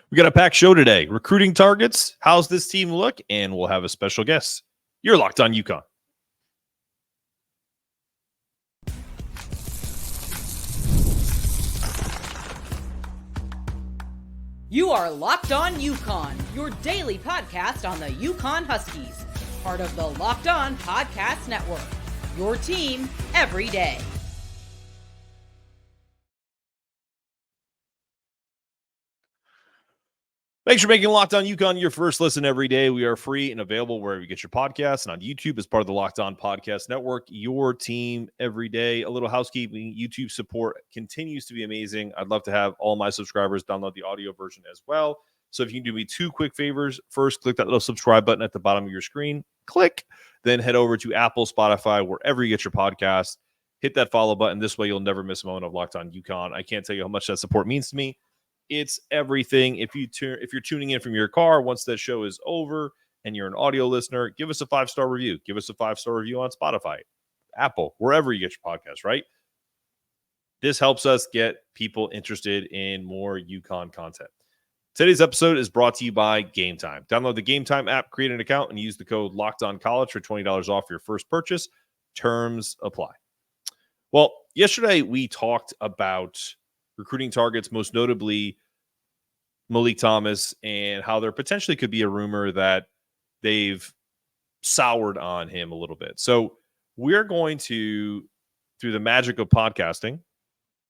We got a packed show today. Recruiting targets, how's this team look? And we'll have a special guest. You're Locked On UConn. You are Locked On UConn, your daily podcast on the UConn Huskies. Part of the Locked On Podcast Network, your team every day. Thanks for making Locked On UConn your first listen every day. We are free and available wherever you get your podcasts and on YouTube as part of the Locked On Podcast Network, your team every day. A little housekeeping, YouTube support continues to be amazing. I'd love to have all my subscribers download the audio version as well. So if you can do me two quick favors, first, click that little subscribe button at the bottom of your screen. Click, then head over to Apple, Spotify, wherever you get your podcast. Hit that follow button. This way you'll never miss a moment of Locked On UConn. I can't tell you how much that support means to me. It's everything. If you're tuning in from your car, once that show is over and you're an audio listener, give us a 5-star review. Give us a 5-star review on Spotify, Apple, wherever you get your podcast, right? This helps us get people interested in more UConn content. Today's episode is brought to you by Game Time. Download the Game Time app, create an account, and use the code LOCKEDONCollege for $20 off your first purchase. Terms apply. Well, yesterday we talked about recruiting targets, most notably Meleek Thomas, and how there potentially could be a rumor that they've soured on him a little bit. So we're going to, through the magic of podcasting,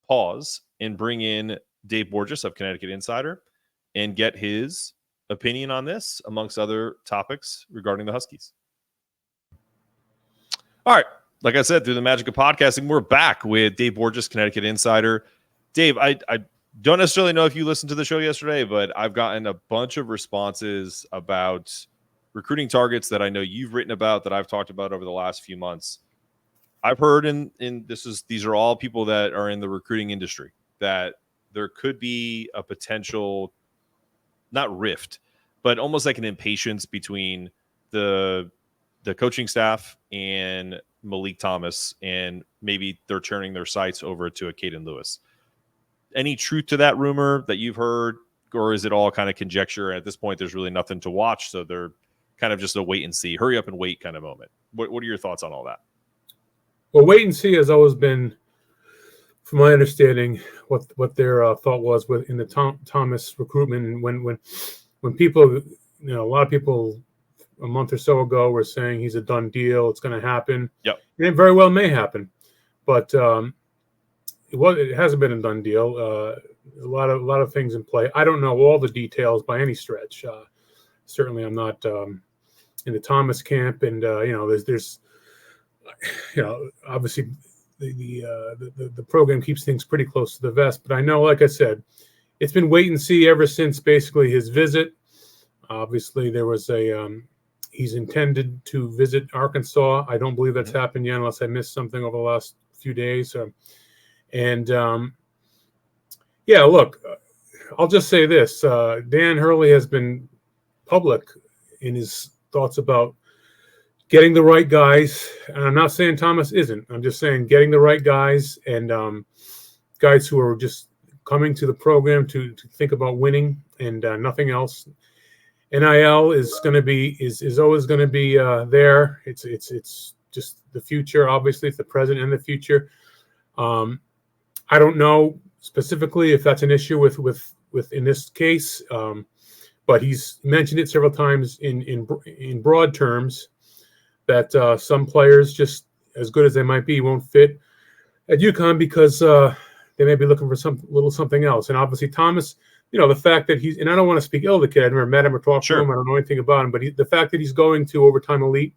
pause and bring in Dave Borges of Connecticut Insider and get his opinion on this, amongst other topics regarding the Huskies. All right. Like I said, through the magic of podcasting, we're back with Dave Borges, Connecticut Insider. Dave, I don't necessarily know if you listened to the show yesterday, but I've gotten a bunch of responses about recruiting targets that I know you've written about, that I've talked about over the last few months. I've heard these are all people that are in the recruiting industry, that there could be a potential, not rift, but almost like an impatience between the coaching staff and Meleek Thomas, and maybe they're turning their sights over to Acaden Lewis. Any truth to that rumor that you've heard, or is it all kind of conjecture? And at this point, there's really nothing to watch, so they're kind of just a wait and see, hurry up and wait kind of moment. What are your thoughts on all that? Well, wait and see has always been, from my understanding, what their thought was in the Thomas recruitment. When people, a lot of people a month or so ago were saying he's a done deal, it's going to happen. Yep. And it very well may happen, but it hasn't been a done deal. A lot of things in play. I don't know all the details by any stretch. Certainly, I'm not in the Thomas camp, and there's obviously the program keeps things pretty close to the vest. But I know, like I said, it's been wait and see ever since basically his visit. Obviously, there was he's intended to visit Arkansas. I don't believe that's happened yet, unless I missed something over the last few days. Look, I'll just say this. Dan Hurley has been public in his thoughts about getting the right guys. And I'm not saying Thomas isn't. I'm just saying getting the right guys, and guys who are just coming to the program to think about winning and nothing else. NIL is always going to be there. It's just the future. Obviously, it's the present and the future. I don't know specifically if that's an issue with in this case, but he's mentioned it several times in broad terms that some players, just as good as they might be, won't fit at UConn because they may be looking for something else. And obviously Thomas, the fact that and I don't want to speak ill of the kid. I've never met him or talked to him. I don't know anything about him, but the fact that he's going to Overtime Elite,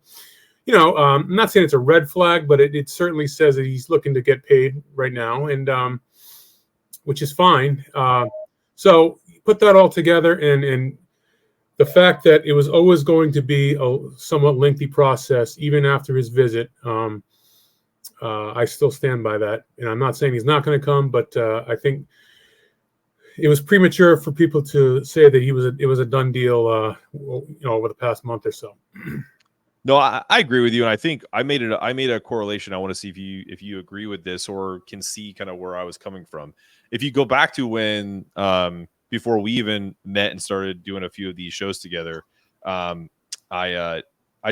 I'm not saying it's a red flag, but it certainly says that he's looking to get paid right now, and which is fine. So put that all together, and the fact that it was always going to be a somewhat lengthy process, even after his visit, I still stand by that. And I'm not saying he's not going to come, but I think it was premature for people to say that it was a done deal, over the past month or so. No, I agree with you, and I think I made a correlation. I want to see if you agree with this or can see kind of where I was coming from. If you go back to when before we even met and started doing a few of these shows together, I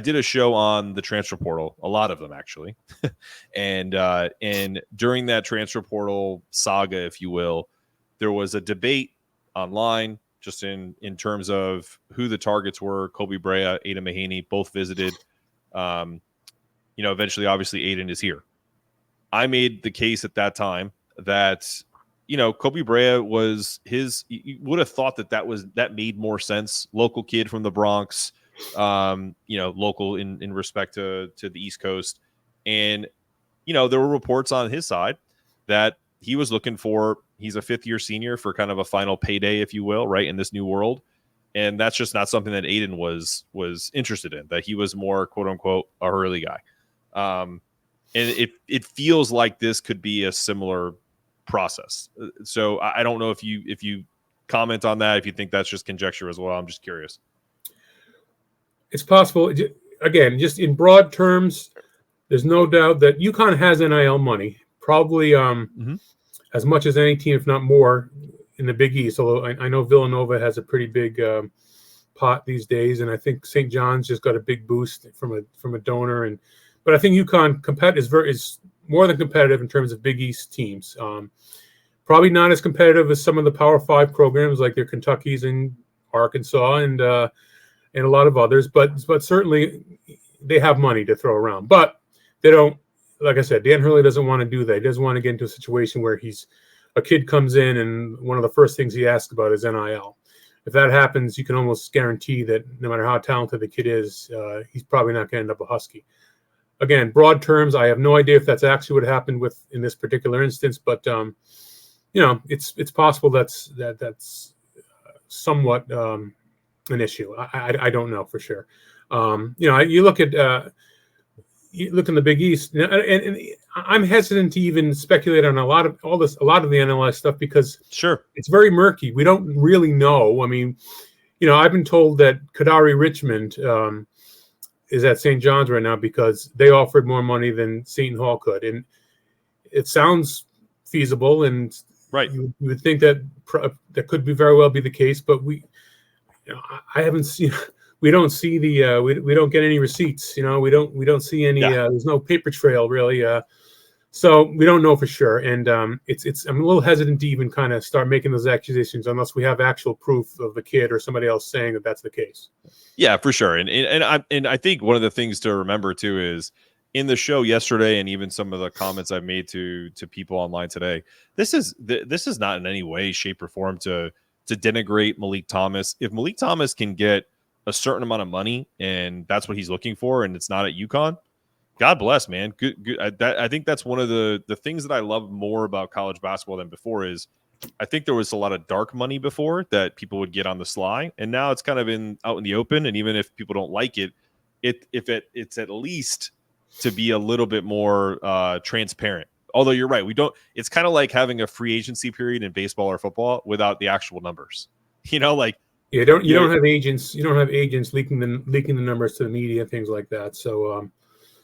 did a show on the transfer portal, a lot of them actually, and during that transfer portal saga, if you will, there was a debate online just in terms of who the targets were. Kobe Brea, Aiden Mahaney, both visited. Eventually, obviously, Aiden is here. I made the case at that time that, Kobe Brea was you would have thought that made more sense. Local kid from the Bronx, local in respect to the East Coast. And, there were reports on his side that he was looking for, he's a 5th-year senior for kind of a final payday, if you will, right, in this new world. And that's just not something that Aiden was interested in, that he was more, quote unquote, a Hurley guy. And it feels like this could be a similar process. So I don't know if you comment on that, if you think that's just conjecture as well. I'm just curious. It's possible. Again, just in broad terms, there's no doubt that UConn has NIL money, probably as much as any team, if not more, in the Big East. Although I know Villanova has a pretty big pot these days, and I think St. John's just got a big boost from a donor. But I think UConn is more than competitive in terms of Big East teams. Probably not as competitive as some of the Power 5 programs like their Kentuckys and Arkansas and a lot of others. But certainly they have money to throw around. But they don't. Like I said, Dan Hurley doesn't want to do that. He doesn't want to get into a situation where a kid comes in and one of the first things he asks about is NIL. If that happens, you can almost guarantee that no matter how talented the kid is, he's probably not going to end up a Husky. Again, broad terms, I have no idea if that's actually what happened in this particular instance, but it's possible that's somewhat an issue. I don't know for sure. You look at. You look in the Big East, and I'm hesitant to even speculate on a lot of the NLS stuff because it's very murky. We don't really know. I mean, I've been told that Kadari Richmond is at St. John's right now because they offered more money than Seton Hall could, and it sounds feasible. And right, you would think that could very well be the case, but I haven't seen. We don't see we don't get any receipts, we don't see any, there's no paper trail really. So we don't know for sure. And I'm a little hesitant to even kind of start making those accusations unless we have actual proof of the kid or somebody else saying that that's the case. Yeah, for sure. And I think one of the things to remember too is in the show yesterday, and even some of the comments I've made to people online today, this is not in any way, shape, or form to denigrate Meleek Thomas. If Meleek Thomas can get a certain amount of money and that's what he's looking for, and it's not at UConn, God bless, man. Good. I think that's one of the things that I love more about college basketball than before is I think there was a lot of dark money before that people would get on the sly, and now it's kind of out in the open. And even if people don't like it, it's at least to be a little bit more transparent. Although you're right, it's kind of like having a free agency period in baseball or football without the actual numbers. You don't have agents. You don't have agents leaking the numbers to the media, things like that. So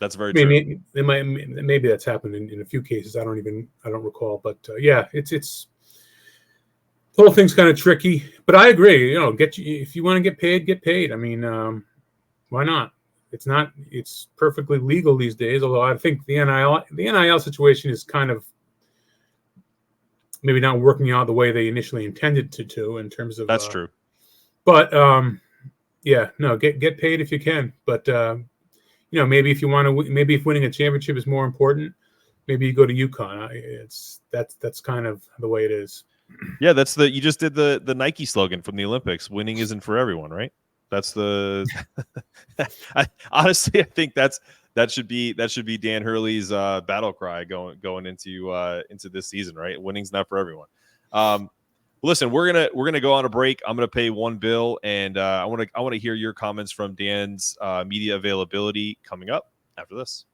that's very true. Maybe that's happened in a few cases. I don't recall. But it's the whole thing's kind of tricky. But I agree. If you want to get paid. I mean, why not? It's perfectly legal these days. Although I think the NIL situation is kind of maybe not working out the way they initially intended to in terms of. That's true. But get paid if you can. But maybe if you want to, maybe if winning a championship is more important, maybe you go to UConn. That's kind of the way it is. Yeah, you just did the Nike slogan from the Olympics. Winning isn't for everyone, right? That's the. Honestly, I think that should be Dan Hurley's battle cry going into this season, right? Winning's not for everyone. Listen, we're gonna go on a break. I'm gonna pay one bill, and I want to hear your comments from Dan's media availability coming up after this.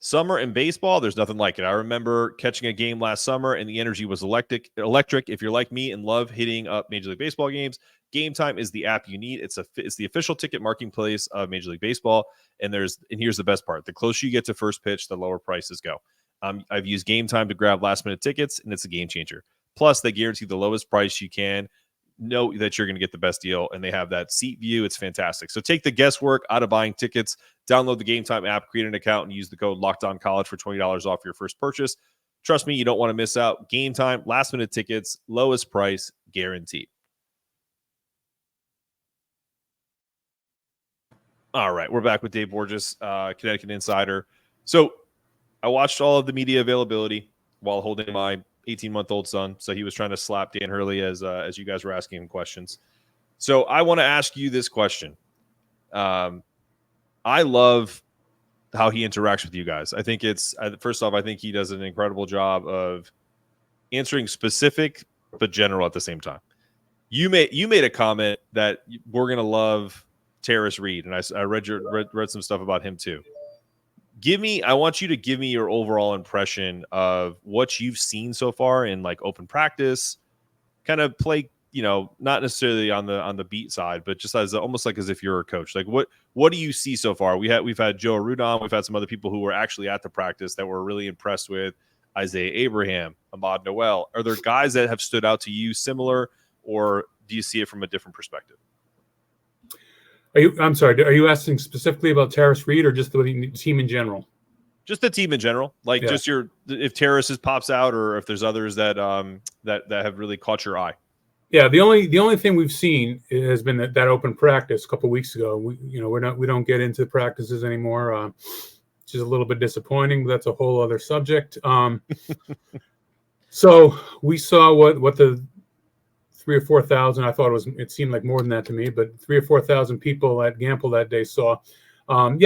Summer in baseball, there's nothing like it. I remember catching a game last summer, and the energy was electric. If you're like me and love hitting up Major League Baseball games, Game Time is the app you need. It's the official ticket marking place of Major League Baseball. And here's the best part: the closer you get to first pitch, the lower prices go. I've used Game Time to grab last minute tickets, and it's a game changer. Plus, they guarantee the lowest price you can. Know that you're going to get the best deal, and they have that seat view. It's fantastic. So take the guesswork out of buying tickets. Download the Game Time app, create an account, and use the code LOCKEDONCollege for $20 off your first purchase. Trust me, you don't want to miss out. Game Time, last minute tickets, lowest price guaranteed. All right, we're back with Dave Borges, Connecticut Insider. So I watched all of the media availability while holding my 18-month-old son. So he was trying to slap Dan Hurley as you guys were asking him questions. So I want to ask you this question. I love how he interacts with you guys. I think first off, I think he does an incredible job of answering specific but general at the same time. You made a comment that we're going to love Terrace Reed, and I read some stuff about him too. I want you to give me your overall impression of what you've seen so far in like open practice, kind of play, not necessarily on the beat side, but just almost like as if you're a coach. Like what do you see so far? We've had Joe Arudon, we've had some other people who were actually at the practice that we're really impressed with. Isaiah Abraham, Ahmad Noel. Are there guys that have stood out to you similar, or do you see it from a different perspective? I'm sorry. Are you asking specifically about Terrace Reed or just the team in general? Just the team in general, just if Terrace pops out, or if there's others that have really caught your eye. Yeah, the only thing we've seen has been that open practice a couple of weeks ago. We don't get into practices anymore, which is a little bit disappointing, but that's a whole other subject. So we saw what the 3,000 or 4,000. I thought it seemed like more than that to me, but 3,000 or 4,000 people at Gamble that day saw. Well,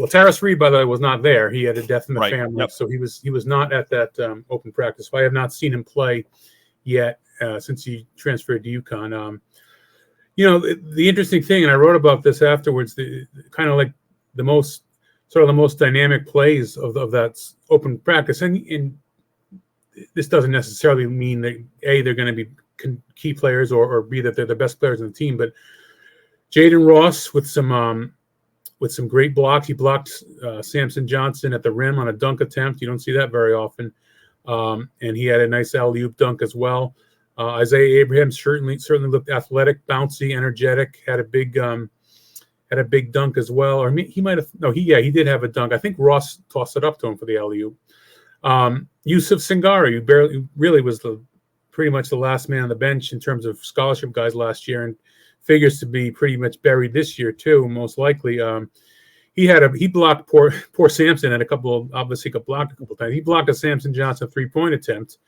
Terrace Reed, by the way, was not there. He had a death in the family, so he was not at that open practice. So I have not seen him play yet since he transferred to UConn. The interesting thing, and I wrote about this afterwards, the kind of like the most dynamic plays of that open practice, and this doesn't necessarily mean that A, they're going to be key players, or B, that they're the best players on the team. But Jaden Ross with some great blocks. He blocked Samson Johnson at the rim on a dunk attempt. You don't see that very often. And he had a nice alley-oop dunk as well. Isaiah Abraham certainly looked athletic, bouncy, energetic. Had a big dunk as well. Or he might have he did have a dunk. I think Ross tossed it up to him for the alley-oop. Yusuf Singari, who really was pretty much the last man on the bench in terms of scholarship guys last year, and figures to be pretty much buried this year too, most likely. He blocked poor Samson at obviously got blocked a couple times. He blocked a Samson Johnson 3-point attempt,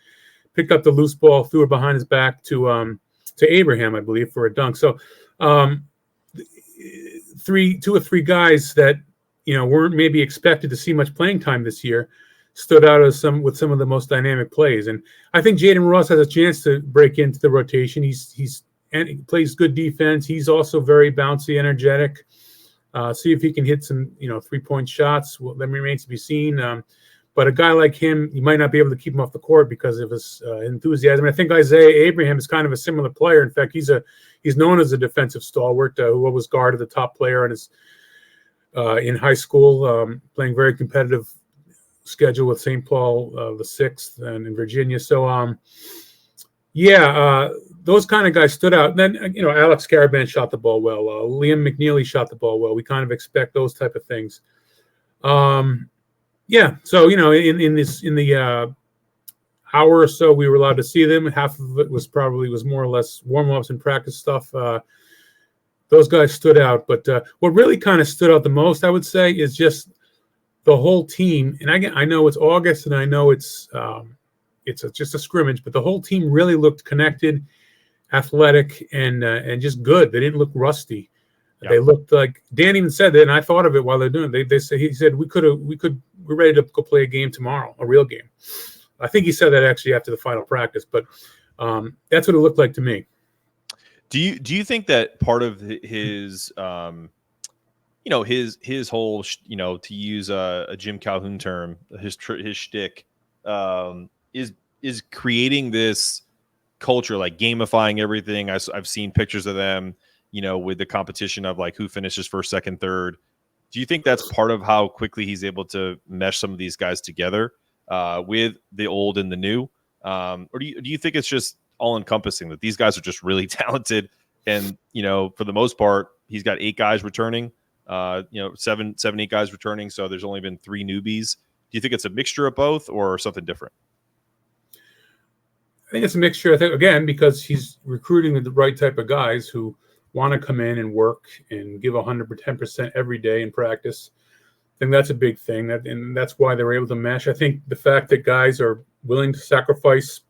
picked up the loose ball, threw it behind his back to Abraham, I believe, for a dunk. So 2 or 3 guys that weren't maybe expected to see much playing time this year stood out with some of the most dynamic plays. And I think Jaden Ross has a chance to break into the rotation. And he plays good defense. He's also very bouncy, energetic. See if he can hit some, 3-point shots. Well, that remains to be seen. But a guy like him, you might not be able to keep him off the court because of his enthusiasm. And I think Isaiah Abraham is kind of a similar player. In fact, he's known as a defensive stalwart who was guarded the top player in high school, playing very competitive schedule with St. Paul the 6th and in Virginia. So, those kind of guys stood out. Then, Alex Caravan shot the ball well. Liam McNeely shot the ball well. We kind of expect those type of things. So, in the hour or so we were allowed to see them, half of it was more or less warm-ups and practice stuff. Those guys stood out. But what really kind of stood out the most, I would say, is just the whole team. And I know it's August, and I know it's just a scrimmage, but the whole team really looked connected, athletic, and just good. They didn't look rusty. Yeah. They looked like Dan even said that, and I thought of it while they're doing it. He said we're ready to go play a game tomorrow, a real game. I think he said that actually after the final practice, but that's what it looked like to me. Do you think that part of his his whole to use a Jim Calhoun term, his shtick, is creating this culture, like gamifying everything. I've seen pictures of them, with the competition of like who finishes first, second, third. Do you think that's part of how quickly he's able to mesh some of these guys together with the old and the new? Or do you think it's just all encompassing that these guys are just really talented? And, for the most part, he's got 8 guys returning, 7, 8 guys returning. So there's only been 3 newbies. Do you think it's a mixture of both or something different? I think it's a mixture. I think, again, because he's recruiting the right type of guys who want to come in and work and give 110% every day in practice. I think that's a big thing, and that's why they were able to mesh. I think the fact that guys are willing to sacrifice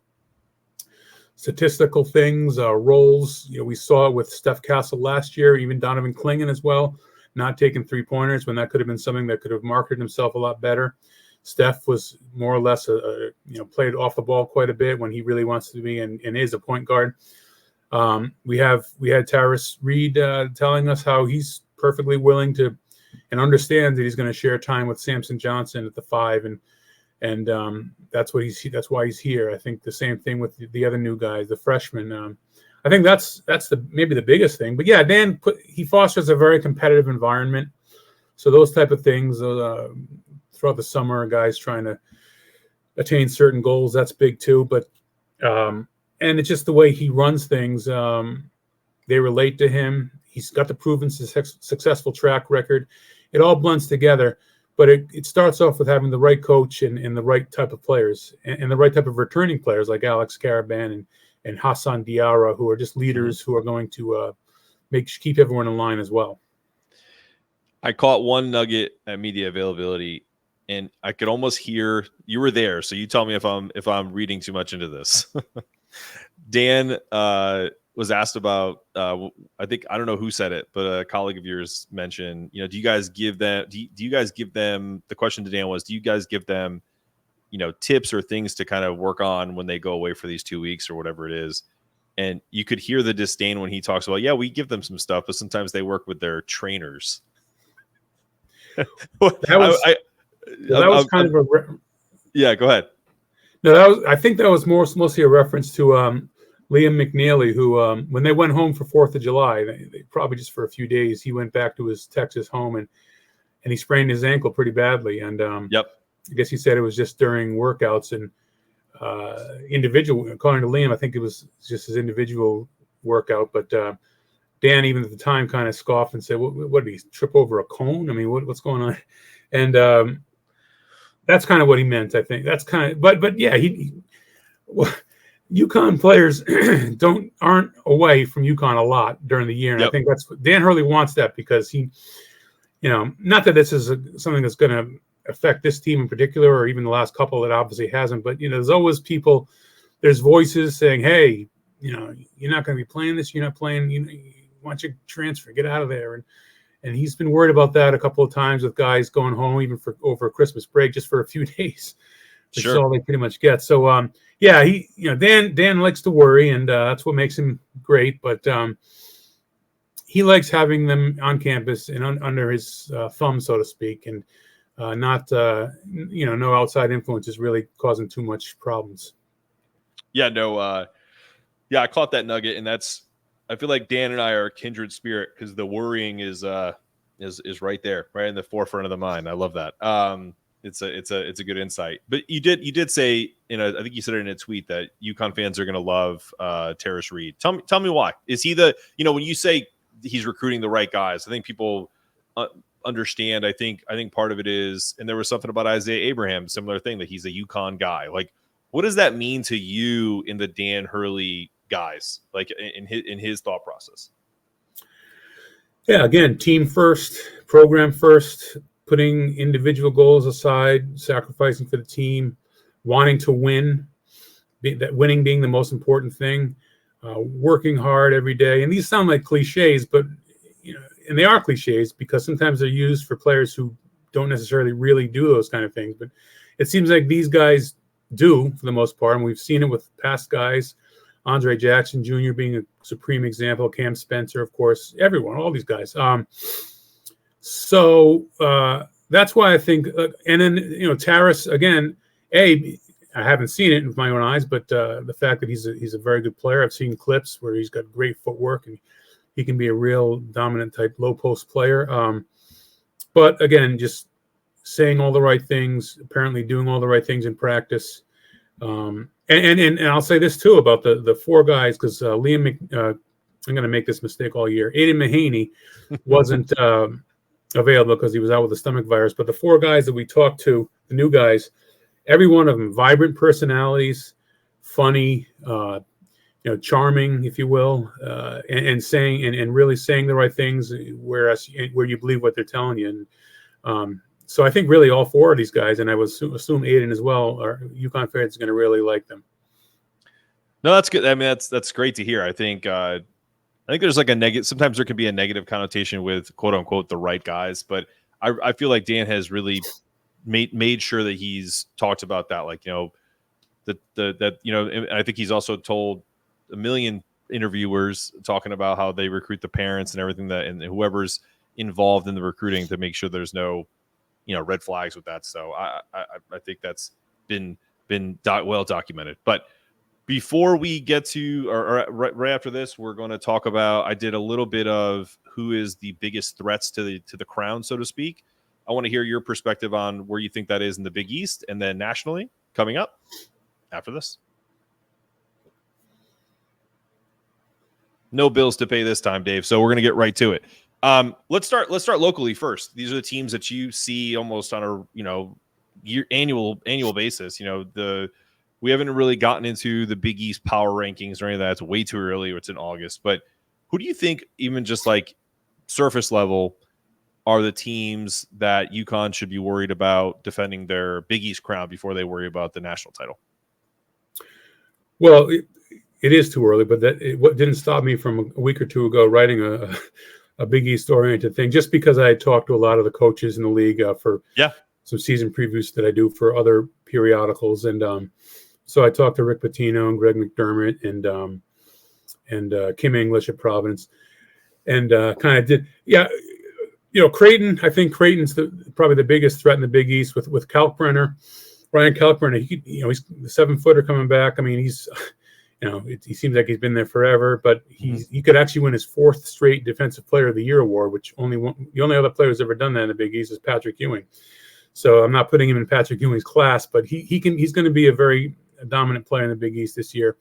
statistical things, roles. We saw it with Steph Castle last year, even Donovan Clingan as well, not taking 3-pointers when that could have been something that could have marketed himself a lot better. Steph was more or less played off the ball quite a bit when he really wants to be and is a point guard. We had Taris Reed telling us how he's perfectly willing to and understands that he's going to share time with Samson Johnson at the 5, and that's why he's here. I think the same thing with the other new guys, the freshmen. I think that's maybe the biggest thing. But yeah, Dan he fosters a very competitive environment, so those type of things throughout the summer, guys trying to attain certain goals, that's big too. But and it's just the way he runs things. They relate to him. He's got the proven successful track record. It all blends together, but it starts off with having the right coach and the right type of players and the right type of returning players like Alex Caraban and Hassan Diarra, who are just leaders who are going to keep everyone in line as well. I caught one nugget at media availability, and I could almost hear you were there. So you tell me if I'm reading too much into this. Dan was asked about, I don't know who said it, but a colleague of yours mentioned, do you guys give them, the question to Dan was, do you guys give them, tips or things to kind of work on when they go away for these 2 weeks or whatever it is? And you could hear the disdain when he talks about, yeah, we give them some stuff, but sometimes they work with their trainers. That was kind of yeah, go ahead. No, I think that was mostly a reference to Liam McNeely, who when they went home for 4th of July, they probably just for a few days, he went back to his Texas home and he sprained his ankle pretty badly. And yep, I guess he said it was just during workouts and individual. According to Liam, I think it was just his individual workout. But Dan, even at the time, kind of scoffed and said, "What did he trip over a cone? I mean, what's going on?" And that's kind of what he meant, I think. That's kind of, but yeah, UConn players aren't away from UConn a lot during the year, and I think that's Dan Hurley wants that because he, not that this is something that's going to affect this team in particular, or even the last couple that obviously hasn't, but there's always people, there's voices saying, "Hey, you're not going to be playing this. You're not playing. Why don't you transfer? Get out of there." And he's been worried about that a couple of times with guys going home, even for over Christmas break, just for a few days. Which is all they pretty much get. So, yeah, Dan likes to worry, and that's what makes him great. But he likes having them on campus and under his thumb, so to speak, and not, no outside influences really causing too much problems. Yeah, no, I caught that nugget, and I feel like Dan and I are a kindred spirit because the worrying is right there, right in the forefront of the mind. I love that. It's a good insight. But you did say, I think you said it in a tweet that UConn fans are going to love Taris Reed. Tell me why. Is he when you say he's recruiting the right guys, I think people understand. I think part of it is, and there was something about Isaiah Abraham, similar thing, that he's a UConn guy. Like, what does that mean to you in the Dan Hurley guys, like in his thought process? Yeah, again, team first, program first, putting individual goals aside, sacrificing for the team, wanting to win, that winning being the most important thing, working hard every day. And these sound like cliches, but and they are cliches because sometimes they're used for players who don't necessarily really do those kind of things. But it seems like these guys do for the most part, and we've seen it with past guys. Andre Jackson Jr. being a supreme example, Cam Spencer, of course, everyone, all these guys. So that's why I think, and then, Taris, again, I haven't seen it with my own eyes, but the fact that he's a very good player, I've seen clips where he's got great footwork and he can be a real dominant type low post player. But again, just saying all the right things, apparently doing all the right things in practice. And I'll say this too about the four guys, because Liam, I'm going to make this mistake all year. Aiden Mahaney wasn't available because he was out with the stomach virus. But the four guys that we talked to, the new guys, every one of them vibrant personalities, funny, charming, if you will, and saying and really saying the right things, where you believe what they're telling you. And so I think really all four of these guys, and I would assume Aiden as well, are UConn fans are going to really like them. No, that's good. I mean, that's great to hear. I think there's like a negative. Sometimes there can be a negative connotation with quote unquote the right guys, but I feel like Dan has really made sure that he's talked about that. Like, and I think he's also told a million interviewers talking about how they recruit the parents and everything and whoever's involved in the recruiting to make sure there's no, red flags with that. So I think that's been well documented. But before we get to, or right after this, we're going to talk about, I did a little bit of who is the biggest threats to the crown, so to speak. I want to hear your perspective on where you think that is in the Big East and then nationally coming up after this. No bills to pay this time, Dave. So we're going to get right to it. Let's start locally first. These are the teams that you see almost on a annual basis. We haven't really gotten into the Big East power rankings or any of that. It's way too early. It's in August. But who do you think, even just like surface level, are the teams that UConn should be worried about defending their Big East crown before they worry about the national title? Well, it is too early, but what didn't stop me from a week or two ago writing a Big East oriented thing, just because I had talked to a lot of the coaches in the league for some season previews that I do for other periodicals. And so I talked to Rick Pitino and Greg McDermott and Kim English at Providence, and kind of did, Creighton. I think Creighton's probably the biggest threat in the Big East with Kalkbrenner, Ryan Kalkbrenner. He's the 7-footer coming back. I mean, he's, he seems like he's been there forever, but he could actually win his 4th straight Defensive Player of the Year award, which the only other player who's ever done that in the Big East is Patrick Ewing. So I'm not putting him in Patrick Ewing's class, but he's going to be a very dominant player in the Big East this year.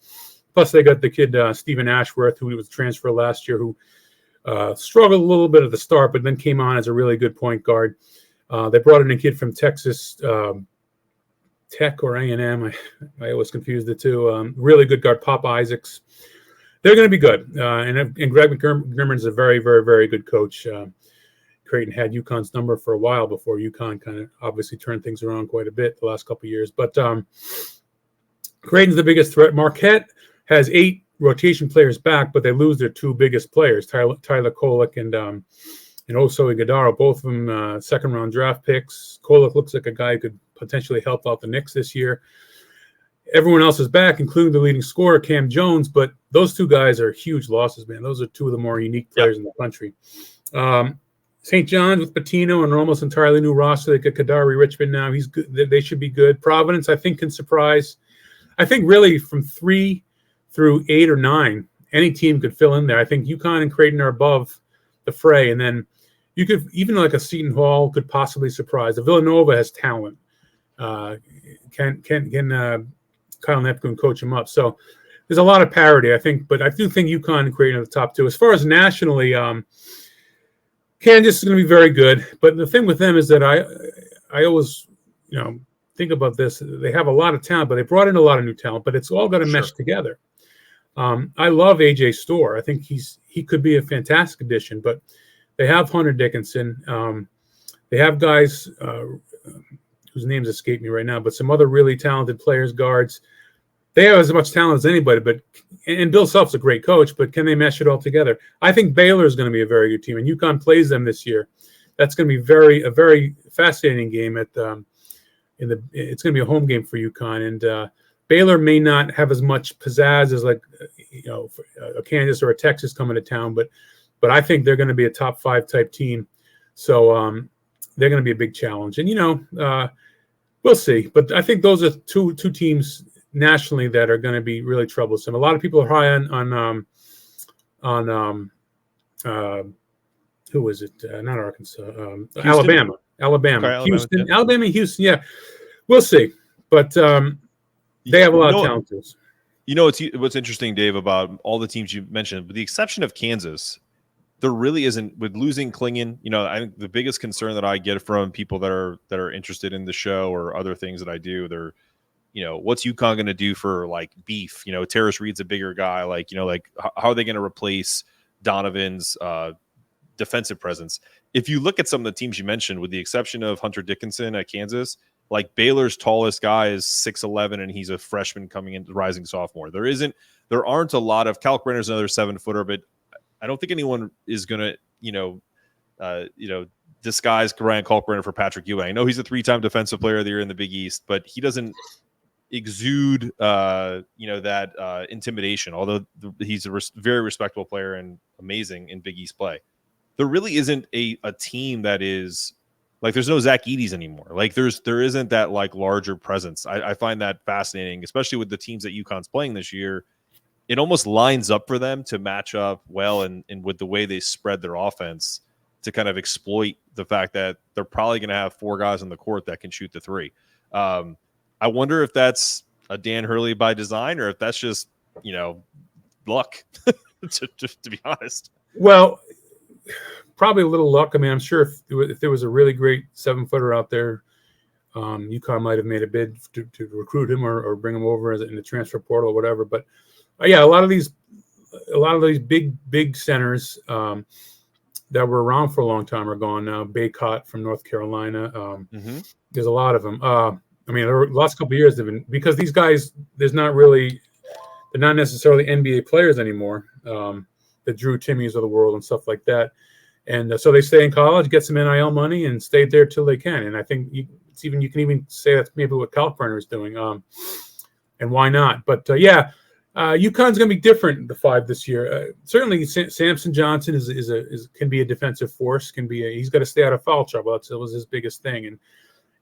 Plus, they got the kid Stephen Ashworth, who was transferred last year, who struggled a little bit at the start, but then came on as a really good point guard. They brought in a kid from Texas Tech or A&M. I always confuse the two. Really good guard, Pop Isaacs. They're going to be good. And Greg McDermott is a very, very, very good coach. Creighton had UConn's number for a while before UConn kind of obviously turned things around quite a bit the last couple of years. But Creighton's the biggest threat. Marquette has 8 rotation players back, but they lose their 2 biggest players, Tyler Kolek and Oso Iguodaro, both of them second-round draft picks. Kolek looks like a guy who could potentially help out the Knicks this year. Everyone else is back, including the leading scorer, Cam Jones, but those 2 guys are huge losses, man. Those are 2 of the more unique players in the country. St. John's with Pitino and an almost entirely new roster. They got Kadari Richmond now. He's good. They should be good. Providence, I think, can surprise. I think really from 3 through 8 or 9, any team could fill in there. I think UConn and Creighton are above the fray, and then you could even like a Seton Hall could possibly surprise. The Villanova has talent. Can Kyle Neptune coach him up? So there's a lot of parity, I think, but I do think UConn and Creighton are the top 2. As far as nationally, Kansas is going to be very good, but the thing with them is that I always think about this. They have a lot of talent, but they brought in a lot of new talent, but it's all got to mesh together. I love AJ Storr. I think he could be a fantastic addition, but they have Hunter Dickinson. They have guys whose names escape me right now, but some other really talented players, guards. They have as much talent as anybody, and Bill Self's a great coach, but can they mesh it all together? I think Baylor is going to be a very good team, and UConn plays them this year. That's going to be a very fascinating game it's going to be a home game for UConn, and Baylor may not have as much pizzazz as like a Kansas or a Texas coming to town, but I think they're going to be a top 5 type team. So they're going to be a big challenge. And We'll see. But I think those are two teams nationally that are going to be really troublesome. A lot of people are high on who is it? Not Arkansas. Alabama. Okay, Houston. yeah. Alabama and Houston. Yeah, we'll see. But they have a lot of talent. You know what's interesting, Dave, about all the teams you mentioned, with the exception of Kansas, there really isn't, with losing Klingon. I think the biggest concern that I get from people that are interested in the show or other things that I do, they're, what's UConn going to do for like beef? Terrace Reed's a bigger guy. How are they going to replace Donovan's defensive presence? If you look at some of the teams you mentioned, with the exception of Hunter Dickinson at Kansas, like Baylor's tallest guy is 6'11", and he's a freshman coming into rising sophomore. There aren't a lot of. Calc Brenner's another 7-footer, but I don't think anyone is going to, disguise Ryan Kalkbrenner for Patrick Ewing. I know he's a 3-time defensive player of the year in the Big East, but he doesn't exude, that intimidation, although he's a very respectable player and amazing in Big East play. There really isn't a team that is like, there's no Zach Edey's anymore. Like there isn't that like larger presence. I find that fascinating, especially with the teams that UConn's playing this year. It almost lines up for them to match up well and with the way they spread their offense to kind of exploit the fact that they're probably going to have 4 guys on the court that can shoot the 3. I wonder if that's a Dan Hurley by design, or if that's just, luck, to be honest. Well, probably a little luck. I mean, I'm sure if there was a really great 7-footer out there, UConn might have made a bid to recruit him or bring him over in the transfer portal or whatever. But yeah, a lot of these big centers that were around for a long time are gone now. Baycott from North Carolina. There's a lot of them. I mean, the last couple of years have been, because these guys, they're not necessarily NBA players anymore. The Drew Timmies of the world and stuff like that. And so they stay in college, get some NIL money, and stay there till they can. And I think you can even say that's maybe what Kalkbrenner is doing. And why not? But UConn's going to be different, the 5 this year. Certainly, Samson Johnson can be a defensive force. He's got to stay out of foul trouble. That was his biggest thing.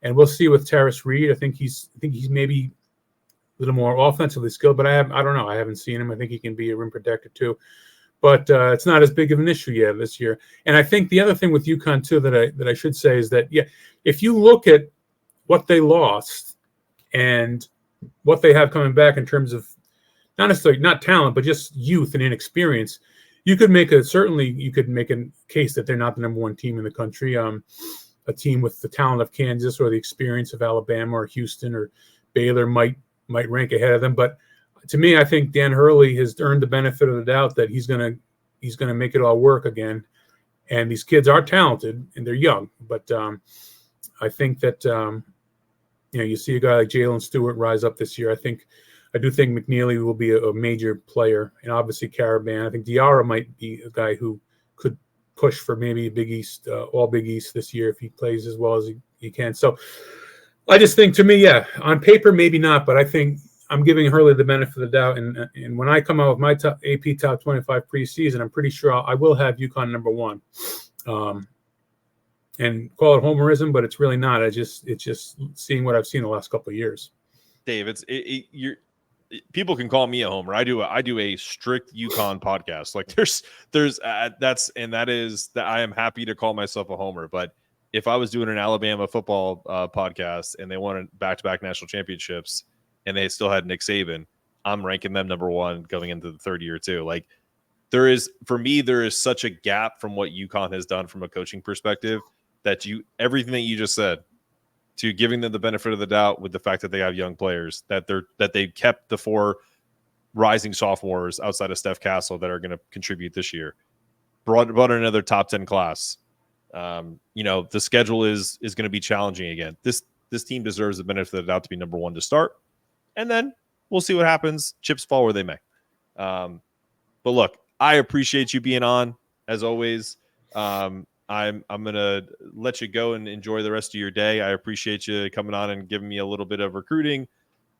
And we'll see with Terrace Reed. I think he's maybe a little more offensively skilled, but I don't know. I haven't seen him. I think he can be a rim protector too. But it's not as big of an issue yet this year. And I think the other thing with UConn too that I should say is that, if you look at what they lost and what they have coming back in terms of not necessarily not talent, but just youth and inexperience, you could make a case that they're not the number 1 team in the country. A team with the talent of Kansas or the experience of Alabama or Houston or Baylor might rank ahead of them. But to me, I think Dan Hurley has earned the benefit of the doubt that he's gonna make it all work again. And these kids are talented and they're young, but I think that you see a guy like Jalen Stewart rise up this year. I do think McNeely will be a major player, and obviously Caravan. I think Diarra might be a guy who could push for maybe Big East, all Big East this year if he plays as well as he can. So I just think, to me, on paper maybe not, but I think I'm giving Hurley the benefit of the doubt. And when I come out with my AP top 25 preseason, I'm pretty sure I will have UConn number 1. And call it homerism, but it's really not. It's just seeing what I've seen the last couple of years. Dave, people can call me a homer. I do a strict UConn podcast. Like that is I am happy to call myself a homer. But if I was doing an Alabama football podcast and they wanted back-to-back national championships and they still had Nick Saban, I'm ranking them number 1 going into the 3rd year too. Like there is such a gap from what UConn has done from a coaching perspective that everything that you just said, to giving them the benefit of the doubt with the fact that they have young players, that they kept the 4 rising sophomores outside of Steph Castle that are going to contribute this year, brought another top 10 class. The schedule is going to be challenging again. This team deserves the benefit of the doubt to be number 1 to start, and then we'll see what happens. Chips fall where they may. But look, I appreciate you being on as always. I'm gonna let you go and enjoy the rest of your day. I appreciate you coming on and giving me a little bit of recruiting,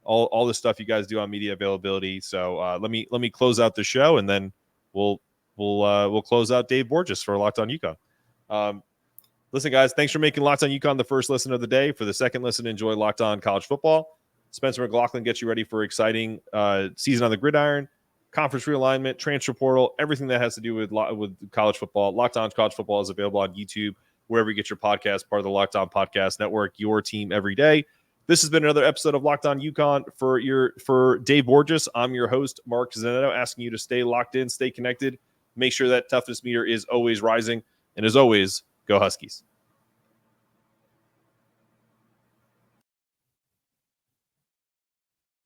all the stuff you guys do on media availability. So let me close out the show, and then we'll close out Dave Borges for Locked On UConn. Listen, guys, thanks for making Locked On UConn the first listen of the day. For the second listen, enjoy Locked On College Football. Spencer McLaughlin gets you ready for exciting season on the gridiron, conference realignment, transfer portal, everything that has to do with college football. Locked On College Football is available on YouTube, wherever you get your podcast, part of the Locked On Podcast Network, your team every day. This has been another episode of Locked On UConn. For Dave Borges, I'm your host, Mark Zanetto, asking you to stay locked in, stay connected, make sure that toughness meter is always rising, and as always, go Huskies.